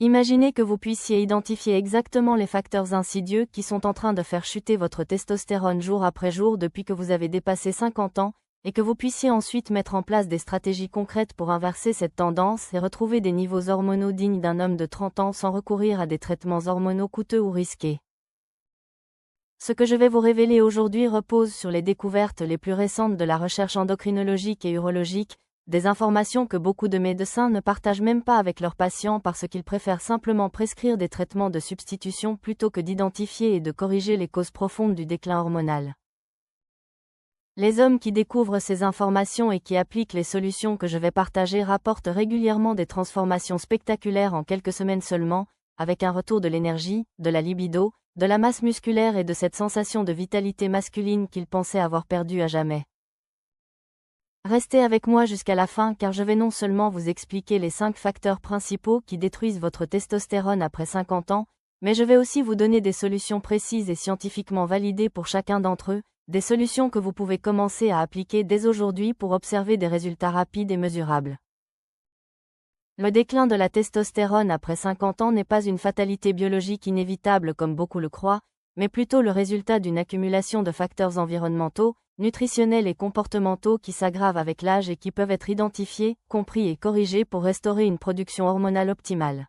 Imaginez que vous puissiez identifier exactement les facteurs insidieux qui sont en train de faire chuter votre testostérone jour après jour depuis que vous avez dépassé 50 ans, et que vous puissiez ensuite mettre en place des stratégies concrètes pour inverser cette tendance et retrouver des niveaux hormonaux dignes d'un homme de 30 ans sans recourir à des traitements hormonaux coûteux ou risqués. Ce que je vais vous révéler aujourd'hui repose sur les découvertes les plus récentes de la recherche endocrinologique et urologique, des informations que beaucoup de médecins ne partagent même pas avec leurs patients parce qu'ils préfèrent simplement prescrire des traitements de substitution plutôt que d'identifier et de corriger les causes profondes du déclin hormonal. Les hommes qui découvrent ces informations et qui appliquent les solutions que je vais partager rapportent régulièrement des transformations spectaculaires en quelques semaines seulement, avec un retour de l'énergie, de la libido, de la masse musculaire et de cette sensation de vitalité masculine qu'ils pensaient avoir perdue à jamais. Restez avec moi jusqu'à la fin car je vais non seulement vous expliquer les 5 facteurs principaux qui détruisent votre testostérone après 50 ans, mais je vais aussi vous donner des solutions précises et scientifiquement validées pour chacun d'entre eux, des solutions que vous pouvez commencer à appliquer dès aujourd'hui pour observer des résultats rapides et mesurables. Le déclin de la testostérone après 50 ans n'est pas une fatalité biologique inévitable comme beaucoup le croient, mais plutôt le résultat d'une accumulation de facteurs environnementaux, nutritionnels et comportementaux qui s'aggravent avec l'âge et qui peuvent être identifiés, compris et corrigés pour restaurer une production hormonale optimale.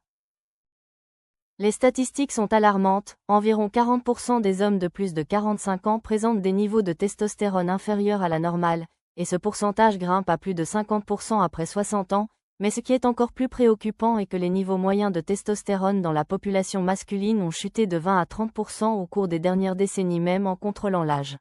Les statistiques sont alarmantes, environ 40% des hommes de plus de 45 ans présentent des niveaux de testostérone inférieurs à la normale, et ce pourcentage grimpe à plus de 50% après 60 ans, mais ce qui est encore plus préoccupant est que les niveaux moyens de testostérone dans la population masculine ont chuté de 20 à 30% au cours des dernières décennies même en contrôlant l'âge.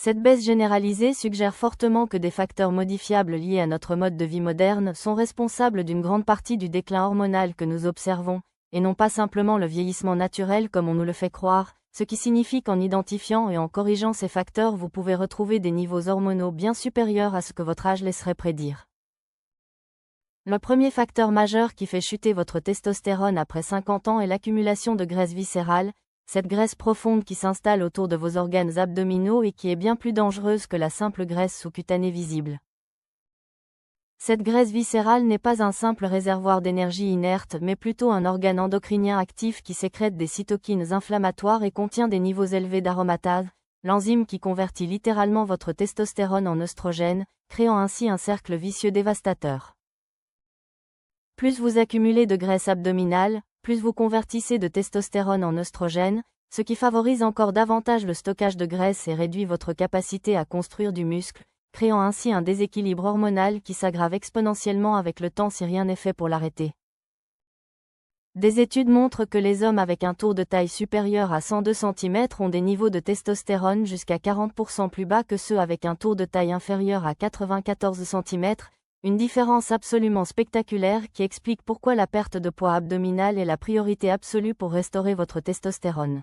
Cette baisse généralisée suggère fortement que des facteurs modifiables liés à notre mode de vie moderne sont responsables d'une grande partie du déclin hormonal que nous observons, et non pas simplement le vieillissement naturel comme on nous le fait croire, ce qui signifie qu'en identifiant et en corrigeant ces facteurs vous pouvez retrouver des niveaux hormonaux bien supérieurs à ce que votre âge laisserait prédire. Le premier facteur majeur qui fait chuter votre testostérone après 50 ans est l'accumulation de graisse viscérale, cette graisse profonde qui s'installe autour de vos organes abdominaux et qui est bien plus dangereuse que la simple graisse sous-cutanée visible. Cette graisse viscérale n'est pas un simple réservoir d'énergie inerte mais plutôt un organe endocrinien actif qui sécrète des cytokines inflammatoires et contient des niveaux élevés d'aromatase, l'enzyme qui convertit littéralement votre testostérone en œstrogène, créant ainsi un cercle vicieux dévastateur. Plus vous accumulez de graisse abdominale, plus vous convertissez de testostérone en œstrogène, ce qui favorise encore davantage le stockage de graisse et réduit votre capacité à construire du muscle, créant ainsi un déséquilibre hormonal qui s'aggrave exponentiellement avec le temps si rien n'est fait pour l'arrêter. Des études montrent que les hommes avec un tour de taille supérieur à 102 cm ont des niveaux de testostérone jusqu'à 40% plus bas que ceux avec un tour de taille inférieur à 94 cm, une différence absolument spectaculaire qui explique pourquoi la perte de poids abdominal est la priorité absolue pour restaurer votre testostérone.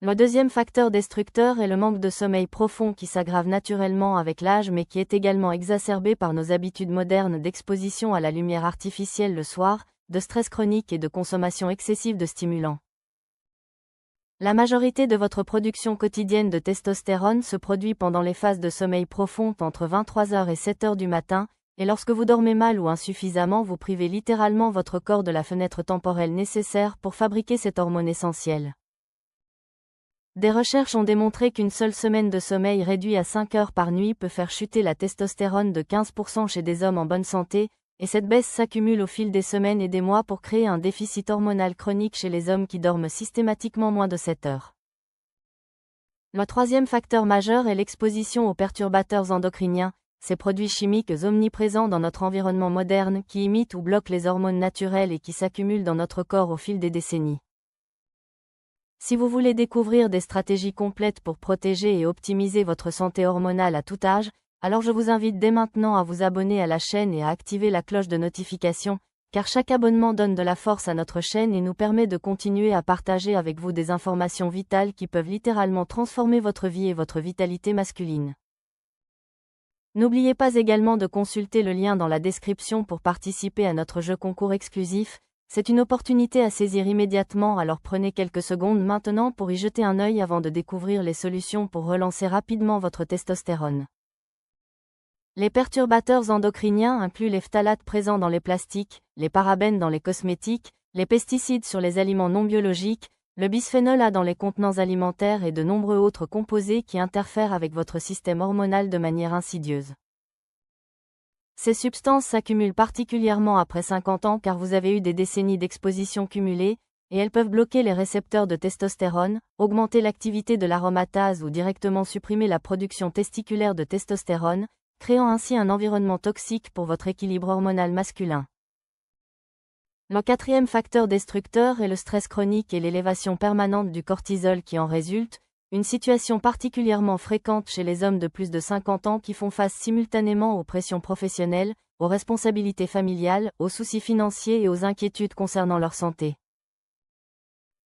Le deuxième facteur destructeur est le manque de sommeil profond qui s'aggrave naturellement avec l'âge mais qui est également exacerbé par nos habitudes modernes d'exposition à la lumière artificielle le soir, de stress chronique et de consommation excessive de stimulants. La majorité de votre production quotidienne de testostérone se produit pendant les phases de sommeil profond entre 23h et 7h du matin, et lorsque vous dormez mal ou insuffisamment vous privez littéralement votre corps de la fenêtre temporelle nécessaire pour fabriquer cette hormone essentielle. Des recherches ont démontré qu'une seule semaine de sommeil réduit à 5 heures par nuit peut faire chuter la testostérone de 15% chez des hommes en bonne santé, et cette baisse s'accumule au fil des semaines et des mois pour créer un déficit hormonal chronique chez les hommes qui dorment systématiquement moins de 7 heures. Le troisième facteur majeur est l'exposition aux perturbateurs endocriniens, ces produits chimiques omniprésents dans notre environnement moderne qui imitent ou bloquent les hormones naturelles et qui s'accumulent dans notre corps au fil des décennies. Si vous voulez découvrir des stratégies complètes pour protéger et optimiser votre santé hormonale à tout âge, alors je vous invite dès maintenant à vous abonner à la chaîne et à activer la cloche de notification, car chaque abonnement donne de la force à notre chaîne et nous permet de continuer à partager avec vous des informations vitales qui peuvent littéralement transformer votre vie et votre vitalité masculine. N'oubliez pas également de consulter le lien dans la description pour participer à notre jeu concours exclusif. C'est une opportunité à saisir immédiatement, alors prenez quelques secondes maintenant pour y jeter un œil avant de découvrir les solutions pour relancer rapidement votre testostérone. Les perturbateurs endocriniens incluent les phtalates présents dans les plastiques, les parabènes dans les cosmétiques, les pesticides sur les aliments non biologiques, le bisphénol A dans les contenants alimentaires et de nombreux autres composés qui interfèrent avec votre système hormonal de manière insidieuse. Ces substances s'accumulent particulièrement après 50 ans car vous avez eu des décennies d'exposition cumulées, et elles peuvent bloquer les récepteurs de testostérone, augmenter l'activité de l'aromatase ou directement supprimer la production testiculaire de testostérone, créant ainsi un environnement toxique pour votre équilibre hormonal masculin. Le quatrième facteur destructeur est le stress chronique et l'élévation permanente du cortisol qui en résulte, une situation particulièrement fréquente chez les hommes de plus de 50 ans qui font face simultanément aux pressions professionnelles, aux responsabilités familiales, aux soucis financiers et aux inquiétudes concernant leur santé.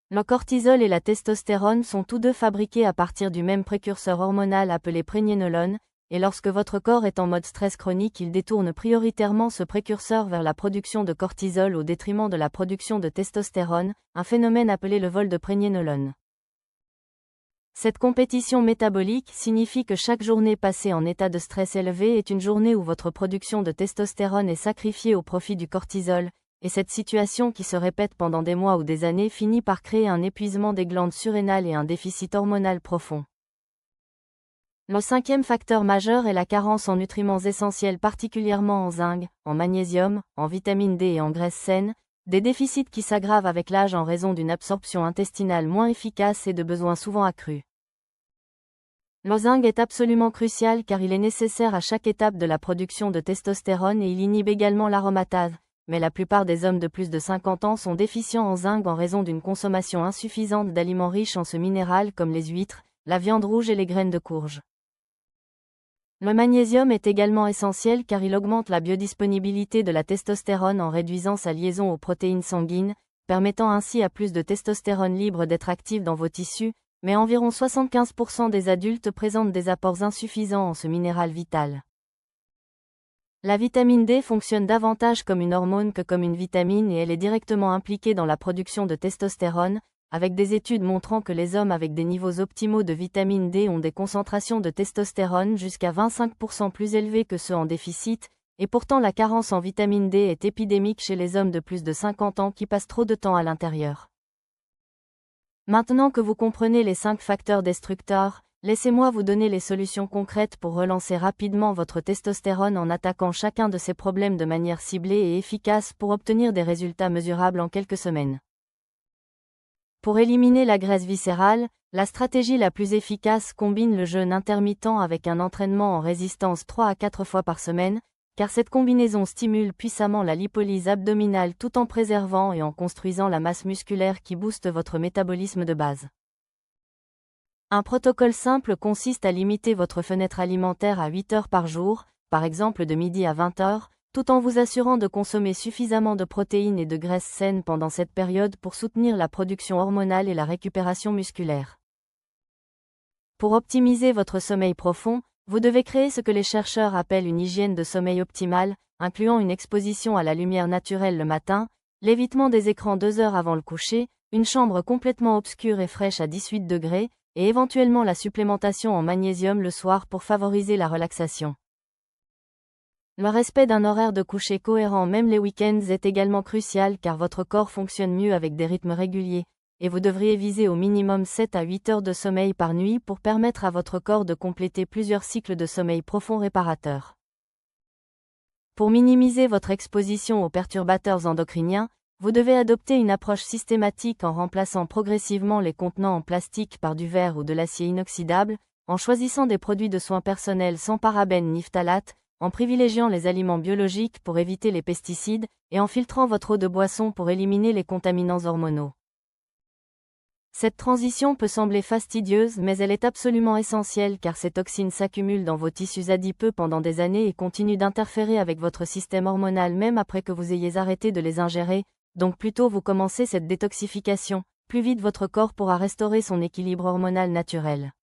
Le cortisol et la testostérone sont tous deux fabriqués à partir du même précurseur hormonal appelé prégnénolone, et lorsque votre corps est en mode stress chronique, il détourne prioritairement ce précurseur vers la production de cortisol au détriment de la production de testostérone, un phénomène appelé le vol de prégnénolone. Cette compétition métabolique signifie que chaque journée passée en état de stress élevé est une journée où votre production de testostérone est sacrifiée au profit du cortisol, et cette situation qui se répète pendant des mois ou des années finit par créer un épuisement des glandes surrénales et un déficit hormonal profond. Le cinquième facteur majeur est la carence en nutriments essentiels particulièrement en zinc, en magnésium, en vitamine D et en graisses saines, des déficits qui s'aggravent avec l'âge en raison d'une absorption intestinale moins efficace et de besoins souvent accrus. Le zinc est absolument crucial car il est nécessaire à chaque étape de la production de testostérone et il inhibe également l'aromatase, mais la plupart des hommes de plus de 50 ans sont déficients en zinc en raison d'une consommation insuffisante d'aliments riches en ce minéral comme les huîtres, la viande rouge et les graines de courge. Le magnésium est également essentiel car il augmente la biodisponibilité de la testostérone en réduisant sa liaison aux protéines sanguines, permettant ainsi à plus de testostérone libre d'être active dans vos tissus, mais environ 75% des adultes présentent des apports insuffisants en ce minéral vital. La vitamine D fonctionne davantage comme une hormone que comme une vitamine et elle est directement impliquée dans la production de testostérone, avec des études montrant que les hommes avec des niveaux optimaux de vitamine D ont des concentrations de testostérone jusqu'à 25% plus élevées que ceux en déficit, et pourtant la carence en vitamine D est épidémique chez les hommes de plus de 50 ans qui passent trop de temps à l'intérieur. Maintenant que vous comprenez les 5 facteurs destructeurs, laissez-moi vous donner les solutions concrètes pour relancer rapidement votre testostérone en attaquant chacun de ces problèmes de manière ciblée et efficace pour obtenir des résultats mesurables en quelques semaines. Pour éliminer la graisse viscérale, la stratégie la plus efficace combine le jeûne intermittent avec un entraînement en résistance 3 à 4 fois par semaine, car cette combinaison stimule puissamment la lipolyse abdominale tout en préservant et en construisant la masse musculaire qui booste votre métabolisme de base. Un protocole simple consiste à limiter votre fenêtre alimentaire à 8 heures par jour, par exemple de midi à 20 heures, tout en vous assurant de consommer suffisamment de protéines et de graisses saines pendant cette période pour soutenir la production hormonale et la récupération musculaire. Pour optimiser votre sommeil profond, vous devez créer ce que les chercheurs appellent une hygiène de sommeil optimale, incluant une exposition à la lumière naturelle le matin, l'évitement des écrans 2 heures avant le coucher, une chambre complètement obscure et fraîche à 18 degrés, et éventuellement la supplémentation en magnésium le soir pour favoriser la relaxation. Le respect d'un horaire de coucher cohérent même les week-ends est également crucial car votre corps fonctionne mieux avec des rythmes réguliers, et vous devriez viser au minimum 7 à 8 heures de sommeil par nuit pour permettre à votre corps de compléter plusieurs cycles de sommeil profond réparateur. Pour minimiser votre exposition aux perturbateurs endocriniens, vous devez adopter une approche systématique en remplaçant progressivement les contenants en plastique par du verre ou de l'acier inoxydable, en choisissant des produits de soins personnels sans parabènes ni phtalates, en privilégiant les aliments biologiques pour éviter les pesticides, et en filtrant votre eau de boisson pour éliminer les contaminants hormonaux. Cette transition peut sembler fastidieuse mais elle est absolument essentielle car ces toxines s'accumulent dans vos tissus adipeux pendant des années et continuent d'interférer avec votre système hormonal même après que vous ayez arrêté de les ingérer, donc plus tôt vous commencez cette détoxification, plus vite votre corps pourra restaurer son équilibre hormonal naturel.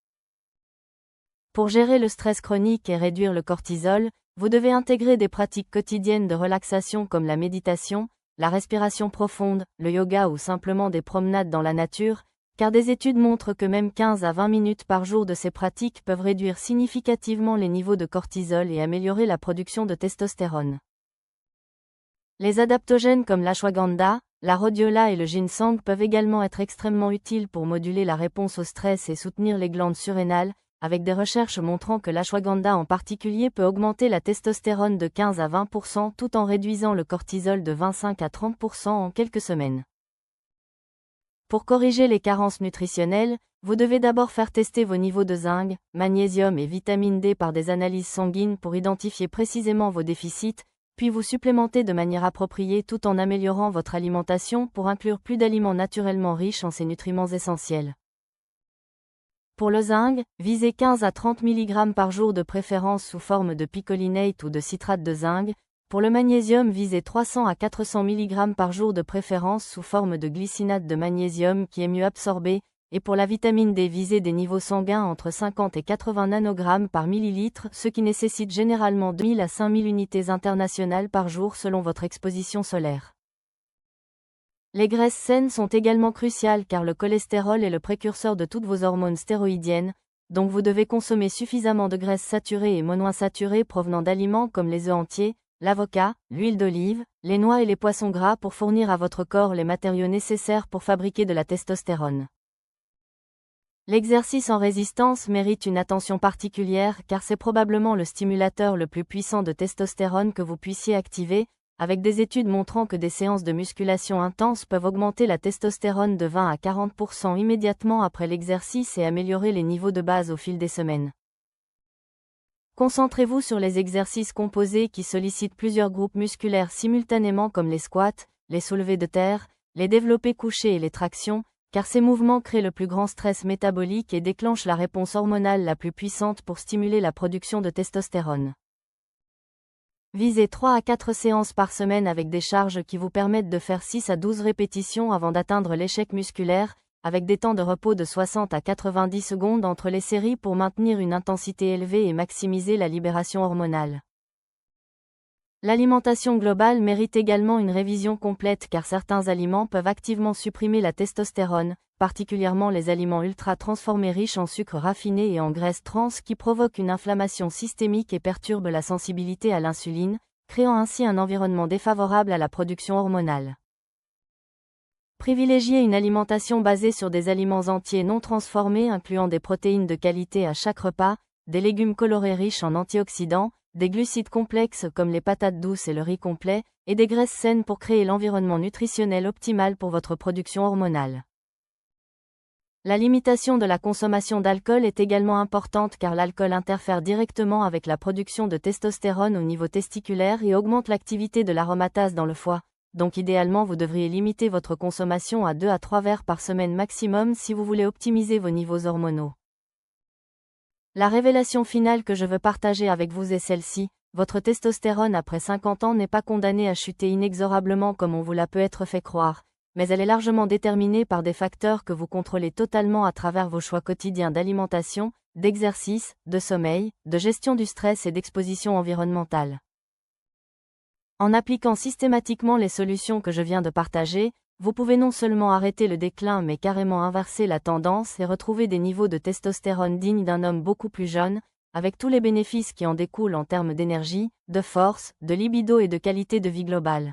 Pour gérer le stress chronique et réduire le cortisol, vous devez intégrer des pratiques quotidiennes de relaxation comme la méditation, la respiration profonde, le yoga ou simplement des promenades dans la nature, car des études montrent que même 15 à 20 minutes par jour de ces pratiques peuvent réduire significativement les niveaux de cortisol et améliorer la production de testostérone. Les adaptogènes comme l'ashwagandha, la rhodiola et le ginseng peuvent également être extrêmement utiles pour moduler la réponse au stress et soutenir les glandes surrénales, avec des recherches montrant que l'ashwagandha en particulier peut augmenter la testostérone de 15 à 20% tout en réduisant le cortisol de 25 à 30% en quelques semaines. Pour corriger les carences nutritionnelles, vous devez d'abord faire tester vos niveaux de zinc, magnésium et vitamine D par des analyses sanguines pour identifier précisément vos déficits, puis vous supplémenter de manière appropriée tout en améliorant votre alimentation pour inclure plus d'aliments naturellement riches en ces nutriments essentiels. Pour le zinc, visez 15 à 30 mg par jour de préférence sous forme de picolinate ou de citrate de zinc. Pour le magnésium, visez 300 à 400 mg par jour de préférence sous forme de glycinate de magnésium qui est mieux absorbé, et pour la vitamine D, visez des niveaux sanguins entre 50 et 80 nanogrammes par millilitre, ce qui nécessite généralement 2000 à 5000 unités internationales par jour selon votre exposition solaire. Les graisses saines sont également cruciales car le cholestérol est le précurseur de toutes vos hormones stéroïdiennes, donc vous devez consommer suffisamment de graisses saturées et monoinsaturées provenant d'aliments comme les œufs entiers, l'avocat, l'huile d'olive, les noix et les poissons gras pour fournir à votre corps les matériaux nécessaires pour fabriquer de la testostérone. L'exercice en résistance mérite une attention particulière car c'est probablement le stimulateur le plus puissant de testostérone que vous puissiez activer, avec des études montrant que des séances de musculation intense peuvent augmenter la testostérone de 20 à 40% immédiatement après l'exercice et améliorer les niveaux de base au fil des semaines. Concentrez-vous sur les exercices composés qui sollicitent plusieurs groupes musculaires simultanément comme les squats, les soulevés de terre, les développés couchés et les tractions, car ces mouvements créent le plus grand stress métabolique et déclenchent la réponse hormonale la plus puissante pour stimuler la production de testostérone. Visez 3 à 4 séances par semaine avec des charges qui vous permettent de faire 6 à 12 répétitions avant d'atteindre l'échec musculaire, avec des temps de repos de 60 à 90 secondes entre les séries pour maintenir une intensité élevée et maximiser la libération hormonale. L'alimentation globale mérite également une révision complète car certains aliments peuvent activement supprimer la testostérone, particulièrement les aliments ultra transformés riches en sucres raffinés et en graisses trans qui provoquent une inflammation systémique et perturbent la sensibilité à l'insuline, créant ainsi un environnement défavorable à la production hormonale. Privilégiez une alimentation basée sur des aliments entiers non transformés incluant des protéines de qualité à chaque repas, des légumes colorés riches en antioxydants, des glucides complexes comme les patates douces et le riz complet, et des graisses saines pour créer l'environnement nutritionnel optimal pour votre production hormonale. La limitation de la consommation d'alcool est également importante car l'alcool interfère directement avec la production de testostérone au niveau testiculaire et augmente l'activité de l'aromatase dans le foie. Donc idéalement vous devriez limiter votre consommation à 2 à 3 verres par semaine maximum si vous voulez optimiser vos niveaux hormonaux. La révélation finale que je veux partager avec vous est celle-ci, votre testostérone après 50 ans n'est pas condamnée à chuter inexorablement comme on vous l'a peut-être fait croire, mais elle est largement déterminée par des facteurs que vous contrôlez totalement à travers vos choix quotidiens d'alimentation, d'exercice, de sommeil, de gestion du stress et d'exposition environnementale. En appliquant systématiquement les solutions que je viens de partager, vous pouvez non seulement arrêter le déclin mais carrément inverser la tendance et retrouver des niveaux de testostérone dignes d'un homme beaucoup plus jeune, avec tous les bénéfices qui en découlent en termes d'énergie, de force, de libido et de qualité de vie globale.